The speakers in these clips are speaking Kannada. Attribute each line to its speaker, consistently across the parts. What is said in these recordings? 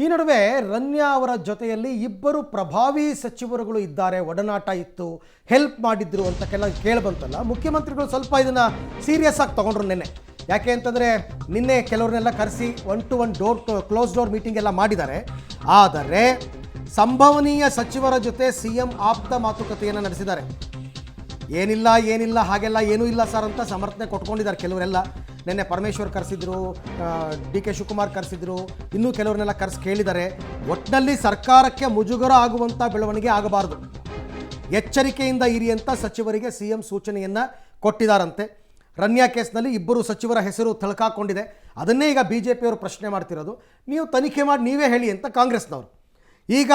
Speaker 1: ಈ ನಡುವೆ ರನ್ಯಾ ಅವರ ಜೊತೆಯಲ್ಲಿ ಇಬ್ಬರು ಪ್ರಭಾವಿ ಸಚಿವರುಗಳು ಇದ್ದಾರೆ, ಒಡನಾಟ ಇತ್ತು, ಹೆಲ್ಪ್ ಮಾಡಿದ್ರು ಅಂತ ಕೇಳಿ ಬಂತಲ್ಲ. ಮುಖ್ಯಮಂತ್ರಿಗಳು ಸ್ವಲ್ಪ ಇದನ್ನು ಸೀರಿಯಸ್ ಆಗಿ ತೊಗೊಂಡ್ರು ನಿನ್ನೆ. ಯಾಕೆ ಅಂತಂದರೆ ನಿನ್ನೆ ಕೆಲವ್ರನ್ನೆಲ್ಲ ಕರೆಸಿ 1-to-1 ಕ್ಲೋಸ್ ಡೋರ್ ಮೀಟಿಂಗ್ ಎಲ್ಲ ಮಾಡಿದ್ದಾರೆ. ಆದರೆ ಸಂಭವನೀಯ ಸಚಿವರ ಜೊತೆ CM ಆಪ್ತ ಮಾತುಕತೆಯನ್ನು ನಡೆಸಿದ್ದಾರೆ. ಏನಿಲ್ಲ ಹಾಗೆಲ್ಲ ಏನೂ ಇಲ್ಲ ಸರ್ ಅಂತ ಸಮರ್ಥನೆ ಕೊಟ್ಕೊಂಡಿದ್ದಾರೆ ಕೆಲವರೆಲ್ಲ. ನಿನ್ನೆ ಪರಮೇಶ್ವರ್ ಕರೆಸಿದ್ರು, DK ಶಿವಕುಮಾರ್ ಕರೆಸಿದ್ರು, ಇನ್ನೂ ಕೆಲವ್ರನ್ನೆಲ್ಲ ಕರೆಸಿ ಕೇಳಿದ್ದಾರೆ. ಒಟ್ಟಿನಲ್ಲಿ ಸರ್ಕಾರಕ್ಕೆ ಮುಜುಗರ ಆಗುವಂಥ ಬೆಳವಣಿಗೆ ಆಗಬಾರ್ದು, ಎಚ್ಚರಿಕೆಯಿಂದ ಇರಿ ಅಂತ ಸಚಿವರಿಗೆ CM ಸೂಚನೆಯನ್ನು ಕೊಟ್ಟಿದ್ದಾರಂತೆ. ರನ್ಯಾ ಕೇಸ್ನಲ್ಲಿ ಇಬ್ಬರು ಸಚಿವರ ಹೆಸರು ತಳ್ಕಾಕೊಂಡಿದೆ. ಅದನ್ನೇ ಈಗ BJPಯವರು ಪ್ರಶ್ನೆ ಮಾಡ್ತಿರೋದು. ನೀವು ತನಿಖೆ ಮಾಡಿ ನೀವೇ ಹೇಳಿ ಅಂತ ಕಾಂಗ್ರೆಸ್ನವರು. ಈಗ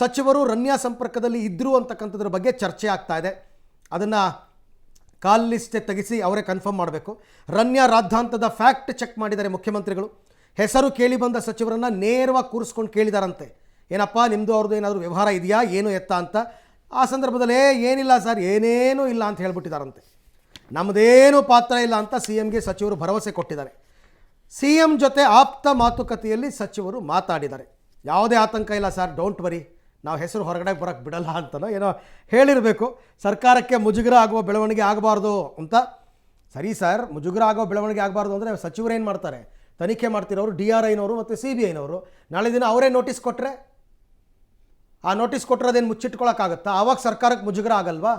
Speaker 1: ಸಚಿವರು ರನ್ಯಾ ಸಂಪರ್ಕದಲ್ಲಿ ಇದ್ದರು ಅಂತಕ್ಕಂಥದ್ರ ಬಗ್ಗೆ ಚರ್ಚೆ ಆಗ್ತಾ ಇದೆ. ಅದನ್ನು ಕಾಲ್ ಲಿಸ್ಟ್ ತೆಗೆಸಿ ಅವರೇ ಕನ್ಫರ್ಮ್ ಮಾಡಬೇಕು. ರನ್ಯಾ ರಾದ್ಧಾಂತದ ಫ್ಯಾಕ್ಟ್ ಚೆಕ್ ಮಾಡಿದ್ದಾರೆ ಮುಖ್ಯಮಂತ್ರಿಗಳು. ಹೆಸರು ಕೇಳಿ ಬಂದ ಸಚಿವರನ್ನು ನೇರವಾಗಿ ಕೂರಿಸ್ಕೊಂಡು ಕೇಳಿದಾರಂತೆ, ಏನಪ್ಪ ನಿಮ್ಮದು ಅವ್ರದ್ದು ಏನಾದರೂ ವ್ಯವಹಾರ ಇದೆಯಾ, ಏನು ಎತ್ತ ಅಂತ. ಆ ಸಂದರ್ಭದಲ್ಲಿ ಏನಿಲ್ಲ ಸರ್, ಏನೇನೂ ಇಲ್ಲ ಅಂತ ಹೇಳ್ಬಿಟ್ಟಿದ್ದಾರಂತೆ. ನಮ್ಮದೇನೂ ಪಾತ್ರ ಇಲ್ಲ ಅಂತ CMಗೆ ಸಚಿವರು ಭರವಸೆ ಕೊಟ್ಟಿದ್ದಾರೆ. CM ಜೊತೆ ಆಪ್ತ ಮಾತುಕತೆಯಲ್ಲಿ ಸಚಿವರು ಮಾತಾಡಿದ್ದಾರೆ. ಯಾವುದೇ ಆತಂಕ ಇಲ್ಲ ಸರ್, ಡೋಂಟ್ ವರಿ, ನಾವು ಹೆಸರು ಹೊರಗಡೆ ಬರೋಕ್ಕೆ ಬಿಡಲ್ಲ ಅಂತನೋ ಏನೋ ಹೇಳಿರಬೇಕು. ಸರ್ಕಾರಕ್ಕೆ ಮುಜುಗರ ಆಗುವ ಬೆಳವಣಿಗೆ ಆಗಬಾರ್ದು ಅಂತ. ಸರಿ ಸರ್, ಮುಜುಗರ ಆಗೋ ಬೆಳವಣಿಗೆ ಆಗಬಾರ್ದು ಅಂದರೆ ಸಚಿವರು ಏನು ಮಾಡ್ತಾರೆ? ತನಿಖೆ ಮಾಡ್ತಿರೋರು DRIನವರು ಮತ್ತು CBIನವರು. ನಾಳೆ ದಿನ ಅವರೇ ನೋಟಿಸ್ ಕೊಟ್ಟರೆ, ಆ ನೋಟಿಸ್ ಕೊಟ್ಟಿರೋದೇನು ಮುಚ್ಚಿಟ್ಕೊಳ್ಳೋಕ್ಕಾಗತ್ತಾ? ಆವಾಗ ಸರ್ಕಾರಕ್ಕೆ ಮುಜುಗರ ಆಗಲ್ವಾ?